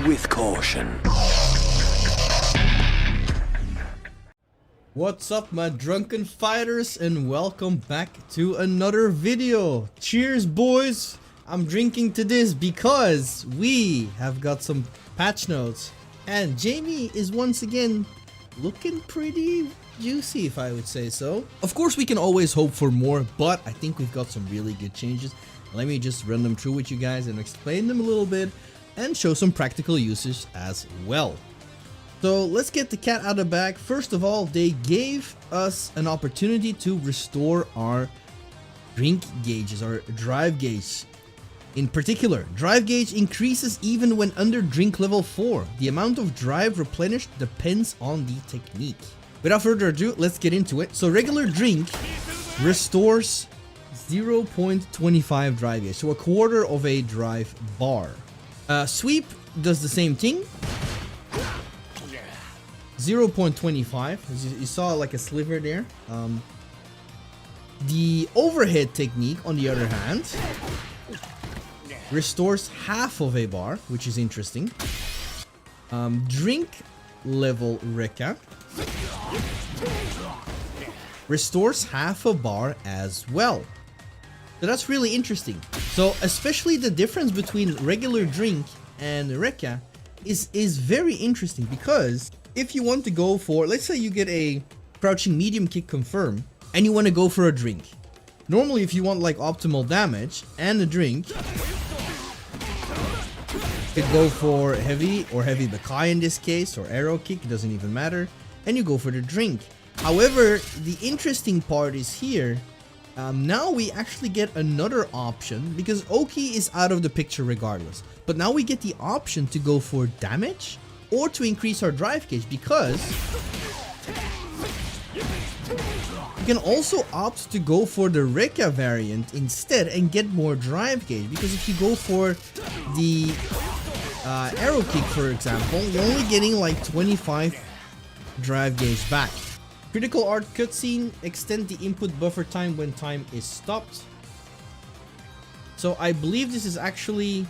with caution. What's up, my drunken fighters, and welcome back to another video. Cheers, boys. I'm drinking to this because we have got some patch notes, and Jamie is once again looking pretty juicy, if I would say so. Of course, we can always hope for more, but I think we've got some really good changes. Let me just run them through with you guys and explain them a little bit and show some practical uses as well. So let's get the cat out of the bag. First of all, they gave us an opportunity to restore our drink gauges, our drive gauge. In particular, drive gauge increases even when under drink level 4. The amount of drive replenished depends on the technique. Without further ado, let's get into it. So regular drink restores 0.25 drive gauge, so a quarter of a drive bar. Sweep does the same thing. 0.25, as you saw like a sliver there. The overhead technique, on the other hand, restores half of a bar, which is interesting. Drink level Rekka restores half a bar as well. So that's really interesting. So especially the difference between regular drink and Rekka is very interesting, because if you want to go for, let's say you get a crouching medium kick confirm and you want to go for a drink. Normally, if you want like optimal damage and a drink, you could go for heavy or heavy Beai in this case, or arrow kick, it doesn't even matter, and you go for the drink. However, the interesting part is here, now we actually get another option, because Oki is out of the picture regardless, but now we get the option to go for damage or to increase our drive gauge, because you can also opt to go for the Rekka variant instead and get more drive gauge, because if you go for the arrow kick, for example, you're only getting like 25 drive gauge back. Critical art cutscene, extend the input buffer time when time is stopped. So I believe this is actually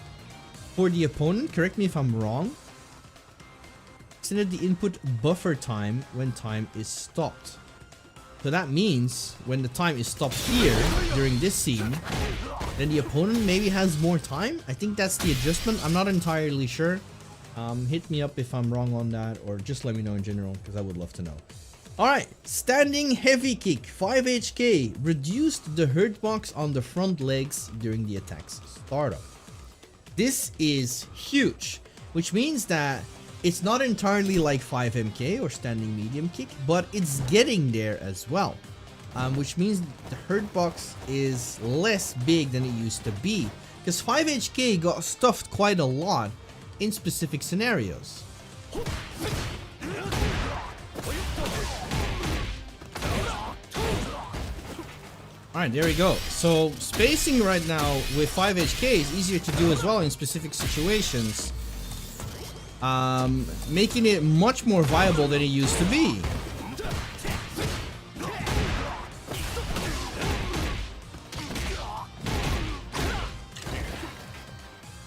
for the opponent, correct me if I'm wrong. Extended the input buffer time when time is stopped. So that means when the time is stopped here during this scene, then the opponent maybe has more time. I think that's the adjustment. I'm not entirely sure. Hit me up if I'm wrong on that, or just let me know in general, because I would love to know. Alright, standing heavy kick, 5 HK, reduced the hurt box on the front legs during the attack's startup. This is huge, which means that it's not entirely like 5 MK or standing medium kick, but it's getting there as well. Which means the hurt box is less big than it used to be, because 5 HK got stuffed quite a lot in specific scenarios. Alright, there we go. So spacing right now with 5 HK is easier to do as well in specific situations, making it much more viable than it used to be.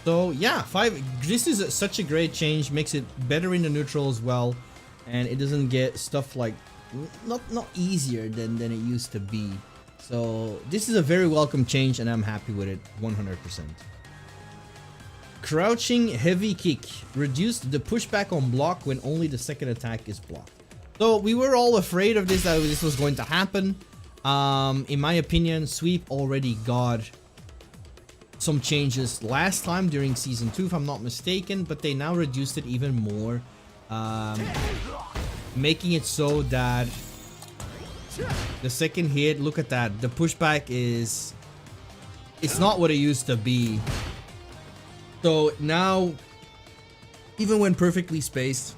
So yeah, this is such a great change, makes it better in the neutral as well, and it doesn't get stuff like not easier than it used to be. So this is a very welcome change, and I'm happy with it 100%. Crouching heavy kick, reduced the pushback on block when only the second attack is blocked. So we were all afraid of this, that this was going to happen. In my opinion, Sweep already got some changes last time during season 2, if I'm not mistaken, but they now reduced it even more, making it so that the second hit, look at that, the pushback it's not what it used to be. So now, even when perfectly spaced,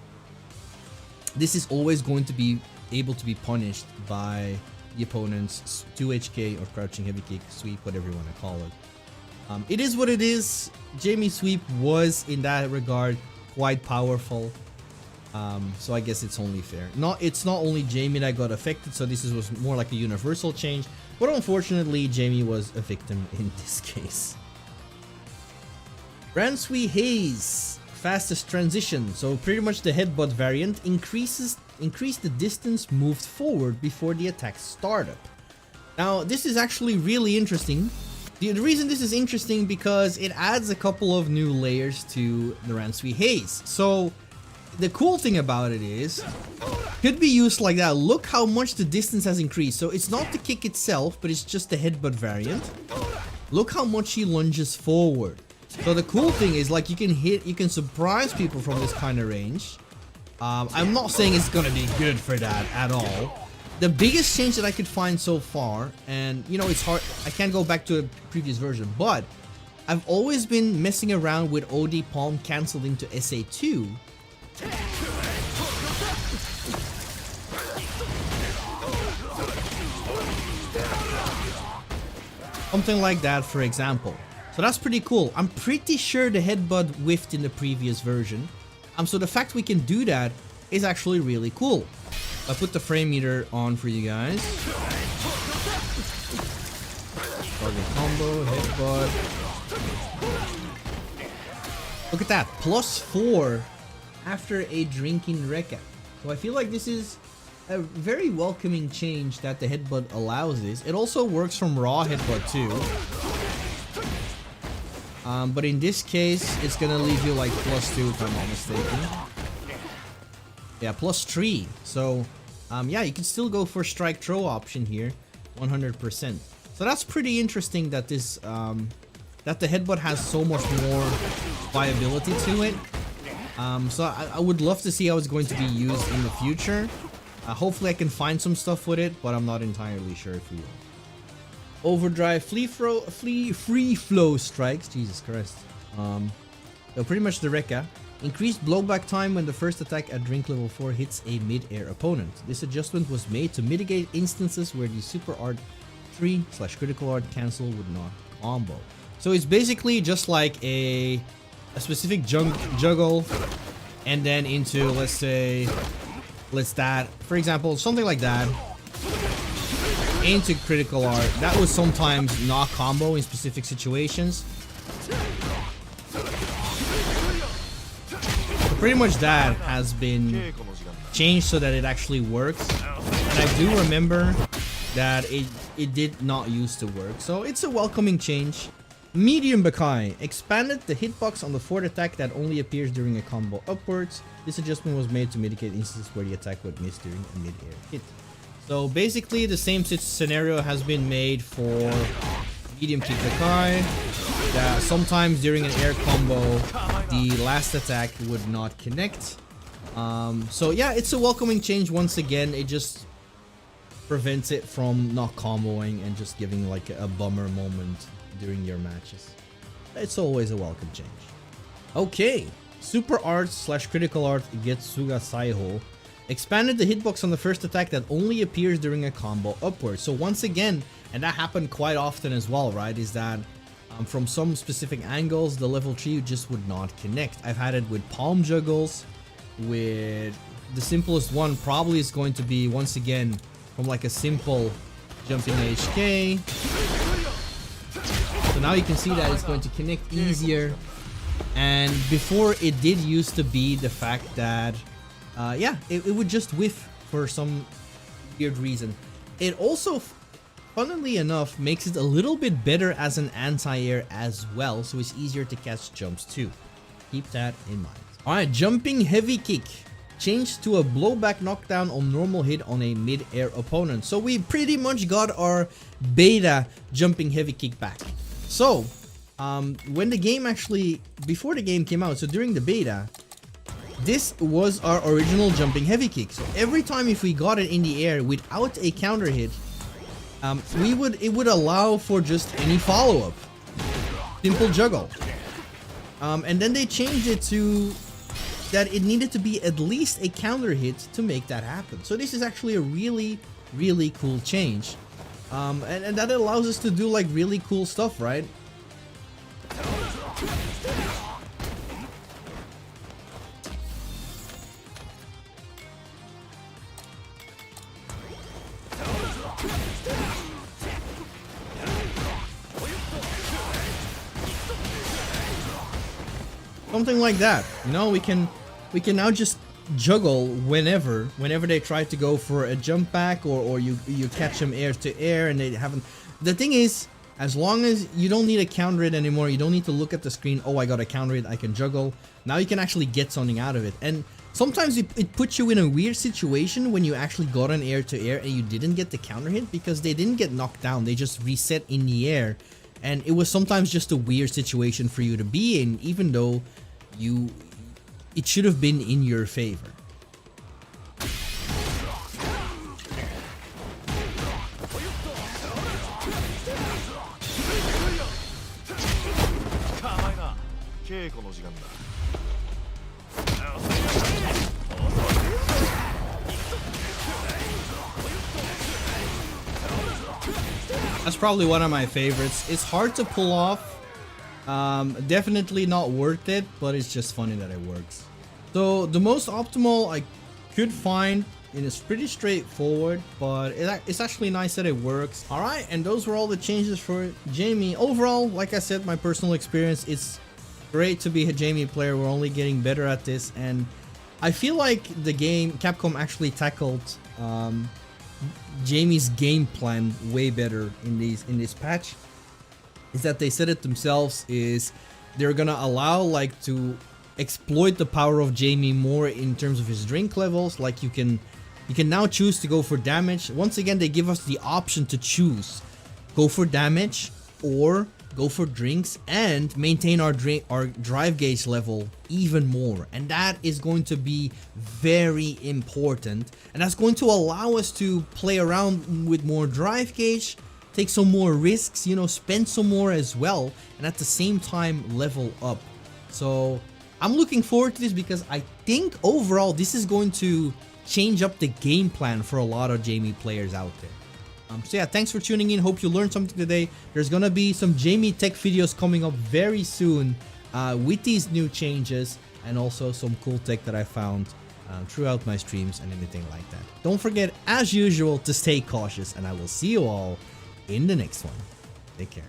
this is always going to be able to be punished by the opponent's 2 HK or crouching heavy kick, sweep, whatever you want to call it. It is what it is. Jamie Sweep was, in that regard, quite powerful. So I guess it's only fair. It's not only Jamie that got affected, so this was more like a universal change. But unfortunately, Jamie was a victim in this case. Ransu Haze fastest transition. So pretty much the headbutt variant increase the distance moved forward before the attack startup. Now this is actually really interesting. The reason this is interesting because it adds a couple of new layers to the Ransu Haze. So the cool thing about it is, could be used like that. Look how much the distance has increased. So it's not the kick itself, but it's just the headbutt variant. Look how much he lunges forward. So the cool thing is, like, you can surprise people from this kind of range. I'm not saying it's gonna be good for that at all. The biggest change that I could find so far, and you know, it's hard, I can't go back to a previous version, but I've always been messing around with OD palm canceling to SA2. Something like that, for example. So that's pretty cool. I'm pretty sure the headbutt whiffed in the previous version. So the fact we can do that is actually really cool. I put the frame meter on for you guys. Target combo, headbutt. Look at that, +4 after a drinking Rekka. So I feel like this is a very welcoming change that the headbutt allows this. It also works from raw headbutt too. But in this case, it's gonna leave you like +2 if I'm not mistaken. Yeah, +3. So, yeah, you can still go for strike throw option here, 100%. So that's pretty interesting that this, that the headbutt has so much more viability to it. So I would love to see how it's going to be used in the future. Hopefully I can find some stuff with it, but I'm not entirely sure if we will. Overdrive Freeflow strikes. Jesus Christ. So pretty much the Rekka. Increased blowback time when the first attack at drink level 4 hits a mid-air opponent. This adjustment was made to mitigate instances where the super art 3/critical art cancel would not combo. So it's basically just like a specific juggle and then into, let's say, for example, something like that, into critical art. That would sometimes not combo in specific situations. So pretty much that has been changed so that it actually works. And I do remember that it did not used to work. So it's a welcoming change. Medium Beai expanded the hitbox on the fourth attack that only appears during a combo upwards. This adjustment was made to mitigate instances where the attack would miss during a mid-air hit. So basically the same scenario has been made for medium kick Beai, that sometimes during an air combo the last attack would not connect. So yeah, it's a welcoming change once again. It just prevents it from not comboing and just giving like a bummer moment during your matches. It's always a welcome change. Okay, Super Art / Critical Art Getsuga Saiho expanded the hitbox on the first attack that only appears during a combo upwards. So once again, and that happened quite often as well, right, is that from some specific angles, the level 3 just would not connect. I've had it with palm juggles, with the simplest one probably is going to be, once again, from like a simple jumping HK. So now you can see that it's going to connect easier. And before, it did used to be the fact that yeah, it would just whiff for some weird reason. It also, funnily enough, makes it a little bit better as an anti-air as well, so it's easier to catch jumps too. Keep that in mind. Alright, jumping heavy kick. Changed to a blowback knockdown on normal hit on a mid-air opponent. So we pretty much got our beta jumping heavy kick back. So, when the game actually, before the game came out, so during the beta, this was our original jumping heavy kick. So every time if we got it in the air without a counter hit, it would allow for just any follow-up. Simple juggle. And then they changed it to that it needed to be at least a counter hit to make that happen. So this is actually a really, really cool change. And that allows us to do like really cool stuff, right? Something like that. You know, we can now just juggle whenever they try to go for a jump back, or you catch them air to air and they haven't. The thing is, as long as you don't need to counter it anymore, you don't need to look at the screen, oh, I gotta counter it, I can juggle. Now you can actually get something out of it. And sometimes it puts you in a weird situation when you actually got an air to air and you didn't get the counter hit because they didn't get knocked down, they just reset in the air. And it was sometimes just a weird situation for you to be in, even though it should have been in your favor. That's probably one of my favorites. It's hard to pull off. Definitely not worth it, but it's just funny that it works. So the most optimal I could find, and it's pretty straightforward, but it's actually nice that it works. All right, and those were all the changes for Jamie. Overall, like I said, my personal experience, it's great to be a Jamie player. We're only getting better at this, and I feel like the game, Capcom actually tackled Jamie's game plan way better in this patch. Is that they said it themselves, is they're gonna allow like to exploit the power of Jamie more in terms of his drink levels. Like you can now choose to go for damage. Once again, they give us the option to choose, go for damage or go for drinks and maintain our drive gauge level even more. And that is going to be very important, and that's going to allow us to play around with more drive gauge, take some more risks, you know, spend some more as well, and at the same time level up. So I'm looking forward to this because I think overall this is going to change up the game plan for a lot of Jamie players out there. So yeah, thanks for tuning in. Hope you learned something today. There's gonna be some Jamie tech videos coming up very soon with these new changes, and also some cool tech that I found throughout my streams and anything like that. Don't forget, as usual, to stay cautious, and I will see you all in the next one. Take care.